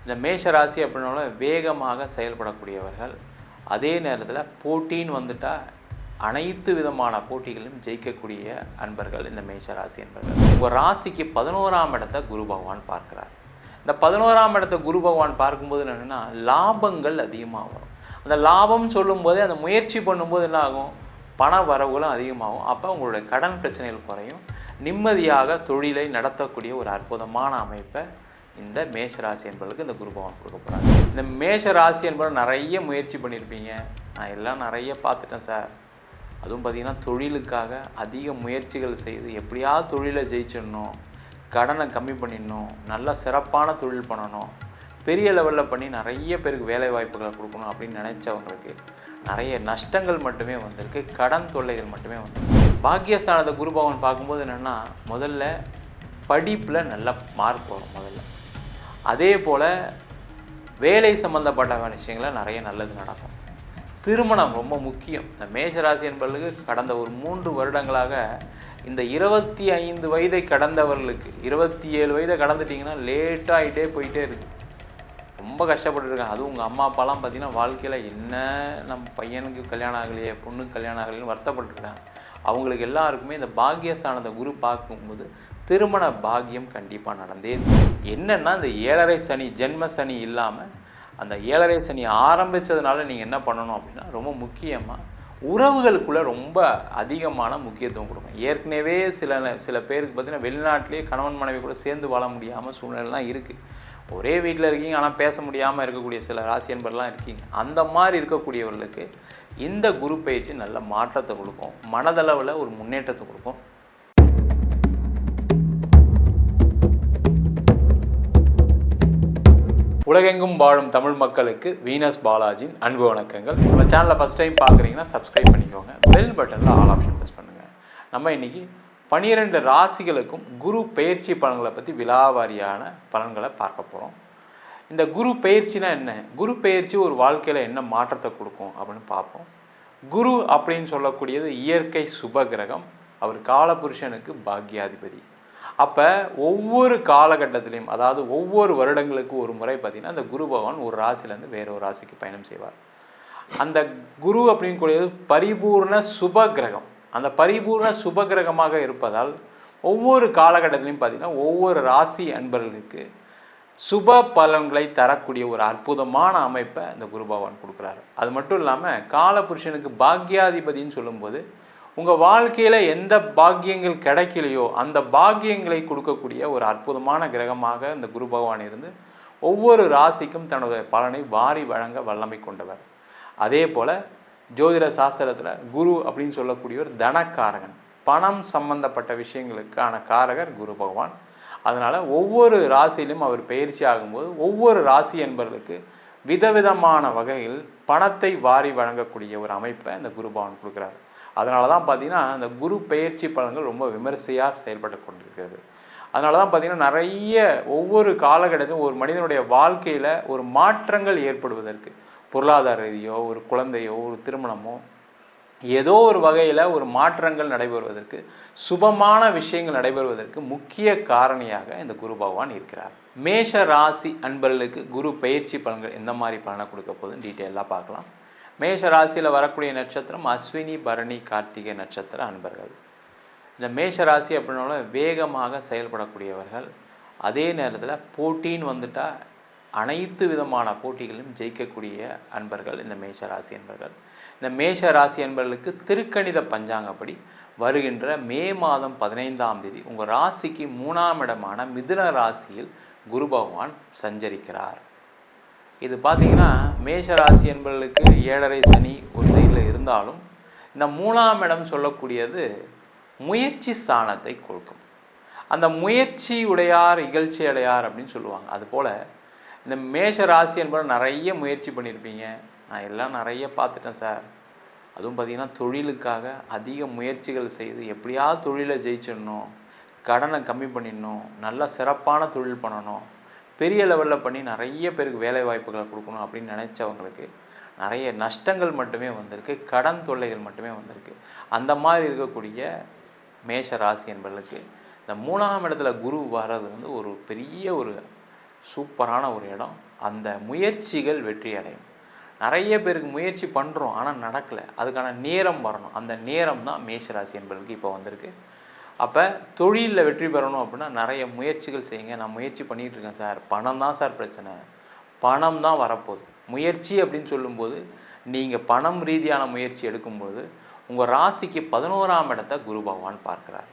இந்த மேஷ ராசி அப்படின்னால வேகமாக செயல்படக்கூடியவர்கள். அதே நேரத்தில் போட்டின்னு வந்துட்டால் அனைத்து விதமான போட்டிகளிலும் ஜெயிக்கக்கூடிய அன்பர்கள் இந்த மேஷ ராசி என்பர்கள். உங்கள் ராசிக்கு 11ஆம் இடத்தை குரு பகவான் பார்க்குறார். இந்த 11ஆம் இடத்தை குரு பகவான் பார்க்கும்போது என்னென்னா லாபங்கள் அதிகமாக வரும். அந்த லாபம் சொல்லும்போதே அந்த முயற்சி பண்ணும்போது என்ன ஆகும், பண வரவுகளும் அதிகமாகும். அப்போ உங்களுடைய கடன் பிரச்சனைகள் குறையும். நிம்மதியாக தொழிலை நடத்தக்கூடிய ஒரு அற்புதமான அமைப்பை இந்த மேஷ ராசி என்பவர்களுக்கு இந்த குரு பகவான் கொடுக்க போகிறாங்க. இந்த மேஷ ராசி என்பவர் நிறைய முயற்சி பண்ணியிருப்பீங்க. நான் எல்லாம் நிறைய பார்த்துட்டேன் சார். அதுவும் பார்த்திங்கன்னா தொழிலுக்காக அதிக முயற்சிகள் செய்து எப்படியாவது தொழிலை ஜெயிச்சிடணும், கடனை கம்மி பண்ணிடணும், நல்ல சிறப்பான தொழில் பண்ணணும், பெரிய லெவலில் பண்ணி நிறைய பேருக்கு வேலை வாய்ப்புகளை கொடுக்கணும் அப்படின்னு நினச்சவங்களுக்கு நிறைய நஷ்டங்கள் மட்டுமே வந்திருக்கு, கடன் தொல்லைகள் மட்டுமே வந்திருக்கு. பாக்கியஸ்தானத்தை குரு பகவான் பார்க்கும்போது என்னென்னா முதல்ல படிப்பில் நல்ல மார்க் வரும் முதல்ல. அதே போல் வேலை சம்மந்தப்பட்ட விஷயங்கள நிறைய நல்லது நடக்கும். திருமணம் ரொம்ப முக்கியம். இந்த மேஷராசி என்பவர்களுக்கு கடந்த ஒரு 3 வருடங்களாக இந்த 25 வயதை கடந்தவர்களுக்கு 27 வயதை கடந்துட்டிங்கன்னா லேட்டாகிட்டே போயிட்டே இருக்குது. ரொம்ப கஷ்டப்பட்டுருக்காங்க. அதுவும் உங்கள் அம்மா அப்பாலாம் பார்த்திங்கன்னா வாழ்க்கையில் என்ன நம்ம பையனுக்கு கல்யாணம் ஆகலையே, பொண்ணுக்கு கல்யாணம் ஆகலைன்னு வருத்தப்பட்டுருக்காங்க. அவங்களுக்கு எல்லாருக்குமே இந்த பாக்கியஸ்தானத்தை குரு பார்க்கும்போது திருமண பாக்கியம் கண்டிப்பாக நடந்தே. என்னென்னா இந்த 7.5 சனி, ஜென்ம சனி இல்லாமல் அந்த 7.5 சனி ஆரம்பித்ததுனால நீங்கள் என்ன பண்ணணும் அப்படின்னா ரொம்ப முக்கியமாக உறவுகளுக்குள்ளே ரொம்ப அதிகமான முக்கியத்துவம் கொடுக்கும். ஏற்கனவே சில பேருக்கு பார்த்திங்கன்னா வெளிநாட்டிலே கணவன் மனைவி கூட சேர்ந்து வாழ முடியாமல் சூழ்நிலைலாம் இருக்குது. ஒரே வீட்டில் இருக்கீங்க ஆனால் பேச முடியாமல் இருக்கக்கூடிய சில ராசி என்பர்லாம் இருக்கீங்க. அந்த மாதிரி இருக்கக்கூடியவர்களுக்கு இந்த குரு பயிற்சி நல்ல மாற்றத்தை கொடுக்கும், மனதளவில் ஒரு முன்னேற்றத்தை கொடுக்கும். உலகெங்கும் வாழும் தமிழ் மக்களுக்கு வீனஸ் பாலாஜியின் அன்பு வணக்கங்கள். நம்ம சேனலில் ஃபஸ்ட் டைம் பார்க்குறீங்கன்னா சப்ஸ்கிரைப் பண்ணிக்கோங்க, பெல் பட்டனில் ஆல் ஆப்ஷன் ப்ரெஸ் பண்ணுங்கள். நம்ம இன்றைக்கி 12 ராசிகளுக்கும் குரு பயிற்சி பலன்களை பற்றி விலாவாரியான பலன்களை பார்க்க போகிறோம். இந்த குரு பயிற்சினா என்ன, குரு பயிற்சி ஒரு வாழ்க்கையில் என்ன மாற்றத்தை கொடுக்கும் அப்படின்னு பார்ப்போம். குரு அப்படின்னு சொல்லக்கூடியது இயற்கை சுப கிரகம். அவர் காலபுருஷனுக்கு பாக்யாதிபதி. அப்போ ஒவ்வொரு காலகட்டத்திலையும், அதாவது ஒவ்வொரு வருடங்களுக்கு ஒரு முறை பார்த்திங்கன்னா அந்த குரு பகவான் ஒரு ராசிலேருந்து வேற ஒரு ராசிக்கு பயணம் செய்வார். அந்த குரு அப்படின்னு கூடியது பரிபூர்ண சுப கிரகம். அந்த பரிபூர்ண சுப கிரகமாக இருப்பதால் ஒவ்வொரு காலகட்டத்திலையும் பார்த்திங்கன்னா ஒவ்வொரு ராசி அன்பர்களுக்கு சுப பலன்களை தரக்கூடிய ஒரு அற்புதமான அமைப்பை இந்த குரு பகவான் கொடுக்குறாரு. அது மட்டும் இல்லாமல் காலபுருஷனுக்கு பாக்யாதிபதின்னு சொல்லும்போது உங்கள் வாழ்க்கையில் எந்த பாக்கியங்கள் கிடைக்கலையோ அந்த பாக்கியங்களை கொடுக்கக்கூடிய ஒரு அற்புதமான கிரகமாக இந்த குரு பகவான் இருந்து ஒவ்வொரு ராசிக்கும் தன்னுடைய பலனை வாரி வழங்க வல்லமை கொண்டவர். அதே போல் ஜோதிட சாஸ்திரத்தில் குரு அப்படின்னு சொல்லக்கூடியவர் தனக்காரகன், பணம் சம்பந்தப்பட்ட விஷயங்களுக்கான காரகர் குரு பகவான். அதனால் ஒவ்வொரு ராசியிலும் அவர் பயிற்சி ஆகும்போது ஒவ்வொரு ராசி என்பவர்களுக்கு விதவிதமான வகையில் பணத்தை வாரி வழங்கக்கூடிய ஒரு அமைப்பை இந்த குரு பகவான் கொடுக்குறாரு. அதனால தான் பார்த்திங்கன்னா அந்த குரு பயிற்சி பலன்கள் ரொம்ப விமர்சையாக செயல்பட்டு கொண்டிருக்கிறது. அதனால தான் பார்த்திங்கன்னா நிறைய ஒவ்வொரு காலகட்டத்திலும் ஒரு மனிதனுடைய வாழ்க்கையில் ஒரு மாற்றங்கள் ஏற்படுவதற்கு, பொருளாதார ரீதியோ, ஒரு குழந்தையோ, ஒரு திருமணமோ, ஏதோ ஒரு வகையில் ஒரு மாற்றங்கள் நடைபெறுவதற்கு, சுபமான விஷயங்கள் நடைபெறுவதற்கு முக்கிய காரணியாக இந்த குரு பகவான் இருக்கிறார். மேஷ ராசி அன்பர்களுக்கு குரு பயிற்சி பலன்கள் எந்த மாதிரி பலனை கொடுக்க போகுதுன்னு டீட்டெயிலாக பார்க்கலாம். மேஷ ராசியில் வரக்கூடிய நட்சத்திரம் அஸ்வினி, பரணி, கார்த்திகை நட்சத்திர அன்பர்கள். இந்த மேஷ ராசி அப்படின்னால வேகமாக செயல்படக்கூடியவர்கள். அதே நேரத்தில் போட்டின்னு வந்துட்டால் அனைத்து விதமான போட்டிகளிலும் ஜெயிக்கக்கூடிய அன்பர்கள் இந்த மேஷ ராசி அன்பர்கள். இந்த மேஷ ராசி அன்பர்களுக்கு திருக்கணித பஞ்சாங்கப்படி வருகின்ற மே மாதம் 15ஆம் தேதி உங்கள் ராசிக்கு 3ஆம் இடமான மிதுன ராசியில் குரு பகவான் சஞ்சரிக்கிறார். இது பார்த்திங்கன்னா மேஷ ராசி என்பவர்களுக்கு 7.5 சனி ஒரு சைடில் இருந்தாலும் இந்த 3ஆம் இடம் சொல்லக்கூடியது முயற்சி ஸ்தானத்தை கொடுக்கும். அந்த முயற்சி உடையார் இகழ்ச்சி அடையார் அப்படின்னு சொல்லுவாங்க. அதுபோல் இந்த மேஷ ராசி என்பவர் நிறைய முயற்சி பண்ணியிருப்பீங்க. நான் எல்லாம் நிறைய பார்த்துட்டேன் சார். அதுவும் பார்த்திங்கன்னா தொழிலுக்காக அதிக முயற்சிகள் செய்து எப்படியாவது தொழிலை ஜெயிச்சிடணும், கடனை கம்மி பண்ணிடணும், நல்ல சிறப்பான தொழில் பண்ணணும், பெரிய லெவலில் பண்ணி நிறைய பேருக்கு வேலை வாய்ப்புகளை கொடுக்கணும் அப்படின்னு நினச்சவங்களுக்கு நிறைய நஷ்டங்கள் மட்டுமே வந்திருக்கு, கடன் தொல்லைகள் மட்டுமே வந்திருக்கு. அந்த மாதிரி இருக்கக்கூடிய மேஷ ராசி என்பவர்களுக்கு இந்த 3ஆம் இடத்துல குரு வர்றது ஒரு பெரிய ஒரு சூப்பரான ஒரு இடம். அந்த முயற்சிகள் வெற்றி அடையும். நிறைய பேருக்கு முயற்சி பண்ணுறோம், ஆனால் நடக்கலை. அதுக்கான நேரம் வரணும். அந்த நேரம் தான் மேஷராசி என்பதற்கு இப்போ வந்திருக்கு. அப்போ தொழிலில் வெற்றி பெறணும் அப்படின்னா நிறைய முயற்சிகள் செய்யுங்க. நான் முயற்சி பண்ணிகிட்டு இருக்கேன் சார், பணம் தான் சார் பிரச்சனை. பணம் தான் வரப்போகுது. முயற்சி அப்படின்னு சொல்லும்போது நீங்கள் பணம் ரீதியான முயற்சி எடுக்கும்போது உங்கள் ராசிக்கு 11ஆம் இடத்தை குரு பகவான் பார்க்குறாரு.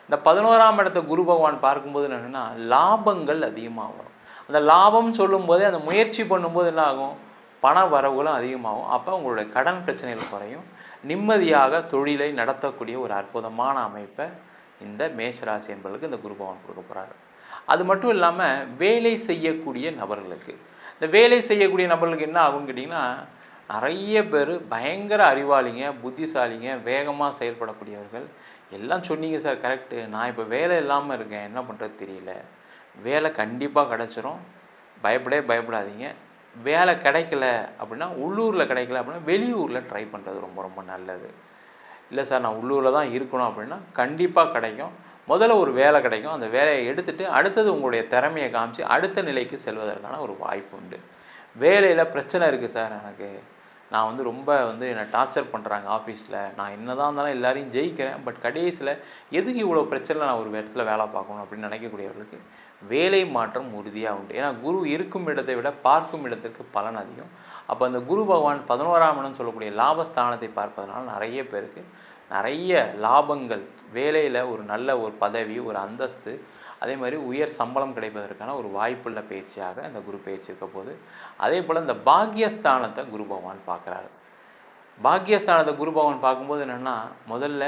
இந்த 11ஆம் இடத்தை குரு பகவான் பார்க்கும்போது என்னென்னா லாபங்கள் அதிகமாக வரும். அந்த லாபம் சொல்லும்போதே அந்த முயற்சி பண்ணும்போது என்ன ஆகும், பண வரவுகளும் அதிகமாகும். அப்போ உங்களுடைய கடன் பிரச்சனைகள் குறையும். நிம்மதியாக தொழிலை நடத்தக்கூடிய ஒரு அற்புதமான அமைப்பை இந்த மேஷராசி என்பதற்கு இந்த குரு பகவான் கொடுக்க போகிறாரு. அது மட்டும் இல்லாமல் வேலை செய்யக்கூடிய நபர்களுக்கு, இந்த வேலை செய்யக்கூடிய நபர்களுக்கு என்ன ஆகும்னு கேட்டிங்கன்னா, நிறைய பேர் பயங்கர அறிவாளிங்க, புத்திசாலிங்க, வேகமாக செயல்படக்கூடியவர்கள். எல்லாம் சொன்னீங்க சார், கரெக்டு. நான் இப்போ வேலை இல்லாமல் இருக்கேன், என்ன பண்ணுறது தெரியல. வேலை கண்டிப்பாக கிடச்சிரும், பயப்படாதீங்க. வேலை கிடைக்கல அப்படின்னா, உள்ளூரில் கிடைக்கல அப்படின்னா வெளியூரில் ட்ரை பண்ணுறது ரொம்ப ரொம்ப நல்லது. இல்லை சார் நான் உள்ளூரில் தான் இருக்கணும் அப்படின்னா கண்டிப்பாக கிடைக்கும். முதல்ல ஒரு வேலை கிடைக்கும். அந்த வேலையை எடுத்துகிட்டு அடுத்தது உங்களுடைய திறமையை காமிச்சு அடுத்த நிலைக்கு செல்வதற்கான ஒரு வாய்ப்பு உண்டு. வேலையில் பிரச்சனை இருக்குது சார், எனக்கு நான் ரொம்ப என்னை டார்ச்சர் பண்ணுறாங்க ஆஃபீஸில், நான் என்ன தான் இருந்தாலும் எல்லாரையும் ஜெயிக்கிறேன், பட் கடைசியில் எதுக்கு இவ்வளோ பிரச்சனை, நான் ஒரு இடத்துல வேலை பார்க்கணும் அப்படின்னு நினைக்கக்கூடியவர்களுக்கு வேலை மாற்றம் உறுதியாக உண்டு. ஏன்னா குரு இருக்கும் இடத்தை விட பார்க்கும் இடத்திற்கு பலன் அதிகம். அப்போ அந்த குரு பகவான் 11ஆம் இடம் சொல்லக்கூடிய லாபஸ்தானத்தை பார்ப்பதனால நிறைய பேருக்கு நிறைய லாபங்கள், வேலையில் ஒரு நல்ல ஒரு பதவி, ஒரு அந்தஸ்து, அதே மாதிரி உயர் சம்பளம் கிடைப்பதற்கான ஒரு வாய்ப்புள்ள பயிற்சியாக இந்த குரு பயிற்சி இருக்க போது. அதே போல் இந்த பாக்கியஸ்தானத்தை குரு பகவான் பார்க்குறாரு. பாக்கியஸ்தானத்தை குரு பகவான் பார்க்கும்போது என்னென்னா, முதல்ல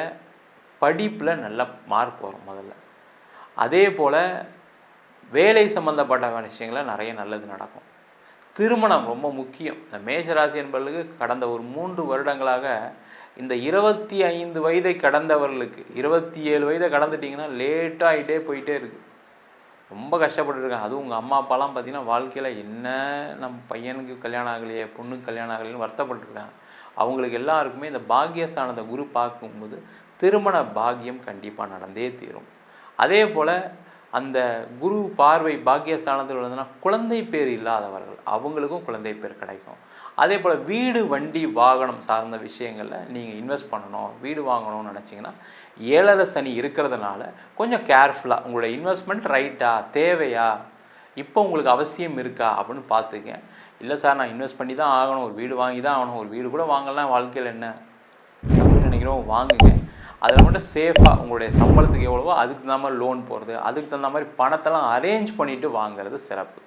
படிப்பில் நல்ல மார்க் வரும் முதல்ல. அதே போல் வேலை சம்மந்தப்பட்ட விஷயங்கள நிறைய நல்லது நடக்கும். திருமணம் ரொம்ப முக்கியம். இந்த மேஷராசி என்பவர்களுக்கு கடந்த ஒரு 3 வருடங்களாக இந்த 25 வயதை கடந்தவர்களுக்கு 27 வயதை கடந்துட்டிங்கன்னா லேட்டாகிட்டே போயிட்டே இருக்குது. ரொம்ப கஷ்டப்பட்டுருக்காங்க. அதுவும் உங்கள் அம்மா அப்பாலாம் பார்த்திங்கன்னா வாழ்க்கையில் என்ன நம்ம பையனுக்கு கல்யாணம் ஆகலையே, பொண்ணுக்கு கல்யாணம் ஆகலைன்னு வருத்தப்பட்டுருக்காங்க. அவங்களுக்கு எல்லாருக்குமே இந்த பாக்கியஸ்தானத்தை குரு பார்க்கும்போது திருமண பாக்கியம் கண்டிப்பாக நடந்தே தீரும். அதே போல் அந்த குரு பார்வை பாக்கியஸ்தானத்தில் உள்ளதுன்னா குழந்தை பேர் இல்லாதவர்கள், அவங்களுக்கும் குழந்தை பேர் கிடைக்கும். அதே போல் வீடு வண்டி வாகனம் சார்ந்த விஷயங்களில் நீங்கள் இன்வெஸ்ட் பண்ணணும், வீடு வாங்கணும்னு நினச்சிங்கன்னா 7.5 சனி இருக்கிறதுனால கொஞ்சம் கேர்ஃபுல்லாக உங்களோட இன்வெஸ்ட்மெண்ட் ரைட்டா, தேவையா, இப்போ உங்களுக்கு அவசியம் இருக்கா அப்படின்னு பார்த்துங்க. இல்லை சார் நான் இன்வெஸ்ட் பண்ணி தான் ஆகணும், ஒரு வீடு வாங்கி தான் ஆகணும், ஒரு வீடு கூட வாங்கலாம் வாழ்க்கையில் என்ன அப்படின்னு நினைக்கிறோம், வாங்குங்க. அதில் மட்டும் சேஃபாக உங்களுடைய சம்பளத்துக்கு எவ்வளவோ அதுக்கு தகுந்த மாதிரி லோன் போடுறது, அதுக்கு தகுந்த மாதிரி பணத்தெல்லாம் அரேஞ்ச் பண்ணிவிட்டு வாங்குறது சிறப்பு.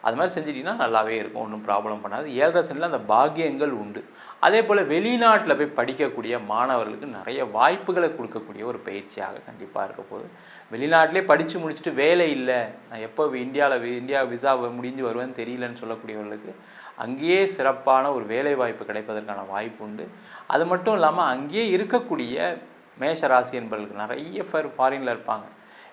அது மாதிரி செஞ்சிட்டிங்கன்னா நல்லாவே இருக்கும், ஒன்றும் ப்ராப்ளம் பண்ணாது. 7.5 சனியில் அந்த பாக்கியங்கள் உண்டு. அதே போல் வெளிநாட்டில் போய் படிக்கக்கூடிய மாணவர்களுக்கு நிறைய வாய்ப்புகளை கொடுக்கக்கூடிய ஒரு பயிற்சியாக கண்டிப்பாக இருக்க போது. வெளிநாட்டிலே படித்து முடிச்சுட்டு வேலை இல்லை, நான் எப்போ இந்தியா விசா முடிஞ்சு வருவேன்னு தெரியலன்னு சொல்லக்கூடியவர்களுக்கு அங்கேயே சிறப்பான ஒரு வேலை வாய்ப்பு கிடைப்பதற்கான வாய்ப்பு உண்டு. அது மட்டும் இல்லாமல் அங்கேயே இருக்கக்கூடிய மேஷராசி என்பவர்களுக்கு நிறைய பேர் ஃபாரினில் இருப்பாங்க.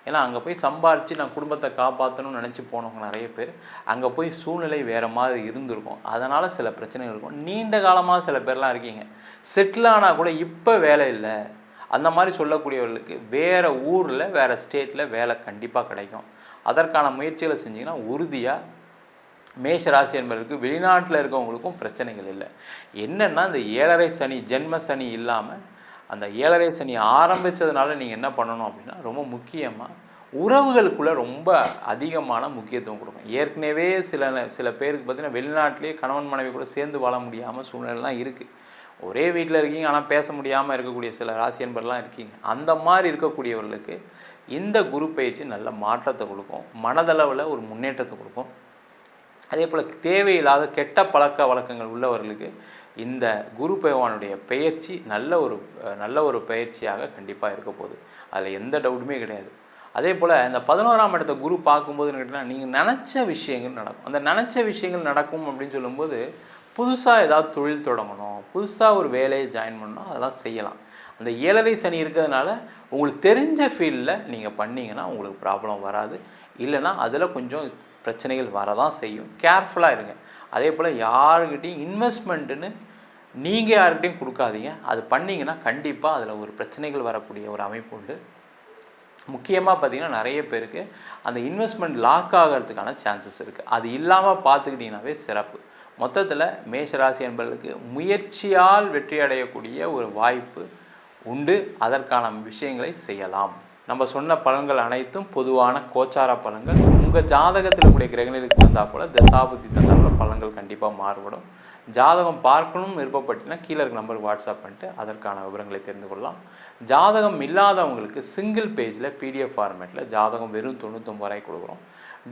ஏன்னா அங்கே போய் சம்பாரித்து நான் குடும்பத்தை காப்பாற்றணும்னு நினச்சி போனவங்க நிறைய பேர், அங்கே போய் சூழ்நிலை வேறு மாதிரி இருந்திருக்கும், அதனால் சில பிரச்சனைகள் இருக்கும். நீண்ட காலமாக சில பேர்லாம் இருக்கீங்க, செட்டில் ஆனால் கூட இப்போ வேலை இல்லை, அந்த மாதிரி சொல்லக்கூடியவர்களுக்கு வேறு ஊரில் வேறு ஸ்டேட்டில் வேலை கண்டிப்பாக கிடைக்கும். அதற்கான முயற்சிகளை செஞ்சிங்கன்னா உறுதியாக மேஷராசி என்பதற்கு வெளிநாட்டில் இருக்கவங்களுக்கும் பிரச்சனைகள் இல்லை. என்னென்னா இந்த 7.5 சனி ஜென்ம சனி இல்லாமல் அந்த 7.5 சனி ஆரம்பித்ததுனால நீங்கள் என்ன பண்ணணும் அப்படின்னா, ரொம்ப முக்கியமாக உறவுகளுக்குள்ளே ரொம்ப அதிகமான முக்கியத்துவம் கொடுக்கும். ஏற்கனவே சில பேருக்கு பார்த்திங்கன்னா வெளிநாட்டிலே கணவன் மனைவி கூட சேர்ந்து வாழ முடியாமல் சூழ்நிலைலாம் இருக்குது. ஒரே வீட்டில் இருக்கீங்க ஆனால் பேச முடியாமல் இருக்கக்கூடிய சில ராசி என்பர்லாம் இருக்கீங்க. அந்த மாதிரி இருக்கக்கூடியவர்களுக்கு இந்த குரு பயிற்சி நல்ல மாற்றத்தை கொடுக்கும், மனதளவில் ஒரு முன்னேற்றத்தை கொடுக்கும். அதே போல் தேவையில்லாத கெட்ட பழக்க வழக்கங்கள் உள்ளவர்களுக்கு இந்த குரு பகவானுடைய பெயர்ச்சி நல்ல ஒரு பயிற்சியாக கண்டிப்பாக இருக்க போகுது. அதில் எந்த டவுட்டுமே கிடையாது. அதே போல் இந்த 11ஆம் இடத்தை குரு பார்க்கும்போதுன்னு கேட்டிங்கன்னா, நீங்கள் நினச்ச விஷயங்கள் நடக்கும். அந்த நினச்ச விஷயங்கள் நடக்கும் அப்படின்னு சொல்லும்போது, புதுசாக ஏதாவது தொழில் தொடங்கணும், புதுசாக ஒரு வேலையை ஜாயின் பண்ணணும், அதெல்லாம் செய்யலாம். அந்த 7.5 சனி இருக்கிறதுனால உங்களுக்கு தெரிஞ்ச ஃபீல்டில் நீங்கள் பண்ணிங்கன்னா உங்களுக்கு ப்ராப்ளம் வராது. இல்லைன்னா அதில் கொஞ்சம் பிரச்சனைகள் வரதான் செய்யும். கேர்ஃபுல்லாக இருங்க. அதே போல் யாருக்கிட்டையும் இன்வெஸ்ட்மெண்ட்டுன்னு நீங்கள் யாருக்கிட்டையும் கொடுக்காதீங்க. அது பண்ணிங்கன்னா கண்டிப்பாக அதில் ஒரு பிரச்சனைகள் வரக்கூடிய ஒரு அமைப்பு உண்டு. முக்கியமாக பார்த்திங்கன்னா நிறைய பேருக்கு அந்த இன்வெஸ்ட்மெண்ட் லாக் ஆகிறதுக்கான சான்சஸ் இருக்குது. அது இல்லாமல் பார்த்துக்கிட்டிங்கனாவே சிறப்பு. மொத்தத்தில் மேஷராசி என்பவர்களுக்கு முயற்சியால் வெற்றி அடையக்கூடிய ஒரு வாய்ப்பு உண்டு. அதற்கான விஷயங்களை செய்யலாம். நம்ம சொன்ன பலன்கள் அனைத்தும் பொதுவான கோச்சார பலன்கள். உங்கள் ஜாதகத்தில் கூடிய கிரகங்களுக்கு தந்தால் போல் தசாபுத்தி தந்தால் போல் பலன்கள் கண்டிப்பாக மாறுபடும். ஜாதகம் பார்க்கணும் விருப்பப்பட்டீங்கன்னா கீழே இருக்க நம்பருக்கு வாட்ஸ்அப் பண்ணிட்டு அதற்கான விவரங்களை தெரிந்து கொள்ளலாம். ஜாதகம் இல்லாதவங்களுக்கு சிங்கிள் பேஜில் பிடிஎஃப் ஃபார்மேட்டில் ஜாதகம் வெறும் 99 ரூபாய் கொடுக்குறோம்.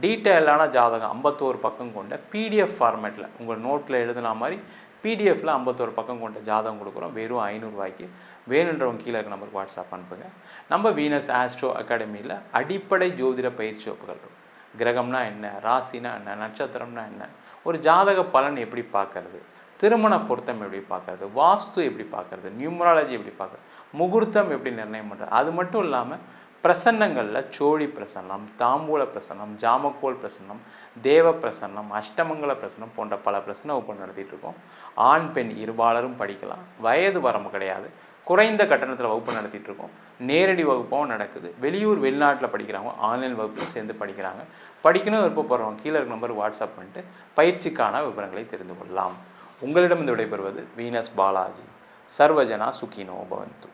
டீட்டெயிலான ஜாதகம் 51 பக்கம் கொண்ட பிடிஎஃப் ஃபார்மேட்டில் உங்கள் நோட்டில் எழுதுனா மாதிரி பிடிஎஃப்பில் 51 பக்கம் கொண்ட ஜாதகம் கொடுக்குறோம் வெறும் 500 ரூபாய்க்கு. வேணுன்றவங்க கீழே இருக்க நம்பருக்கு வாட்ஸ்அப் அனுப்புங்க. நம்ம வீனஸ் ஆஸ்ட்ரோ அகாடமியில் அடிப்படை ஜோதிட பயிற்சி வகுப்புகள் இருக்கும். கிரகம்னா என்ன, ராசினா என்ன, நட்சத்திரம்னா என்ன, ஒரு ஜாதக பலன் எப்படி பார்க்கறது, திருமண பொருத்தம் எப்படி பார்க்கறது, வாஸ்து எப்படி பார்க்கறது, நியூமராலஜி எப்படி பார்க்கறது, முகூர்த்தம் எப்படி நிர்ணயம் பண்ணுறது, அது மட்டும் இல்லாமல் பிரசன்னங்களில் சோழி பிரசன்னம், தாம்பூல பிரசன்னம், ஜாமக்கோல் பிரசன்னம், தேவ பிரசன்னம், அஷ்டமங்கல பிரசன்னம் போன்ற பல பிரசன்ன வகுப்பு நடத்திட்டு இருக்கோம். ஆண் பெண் இருபாலரும் படிக்கலாம். வயது வரம்பு கிடையாது. குறைந்த கட்டணத்தில் வகுப்பு நடத்திட்டு இருக்கோம். நேரடி வகுப்பும் நடக்குது. வெளியூர் வெளிநாட்டில் படிக்கிறவங்க ஆன்லைன் வகுப்பு சேர்ந்து படிக்கிறாங்க. படிக்கணும் விருப்பப்படுறவங்க கீழே இருக்க நம்பருக்கு வாட்ஸ்அப் பண்ணிட்டு பயிற்சிக்கான விவரங்களை தெரிந்து கொள்ளலாம். உங்களிடம் இந்த விடைபெறுவது வீனஸ் பாலாஜி. சர்வஜனா சுகினோ பவந்து.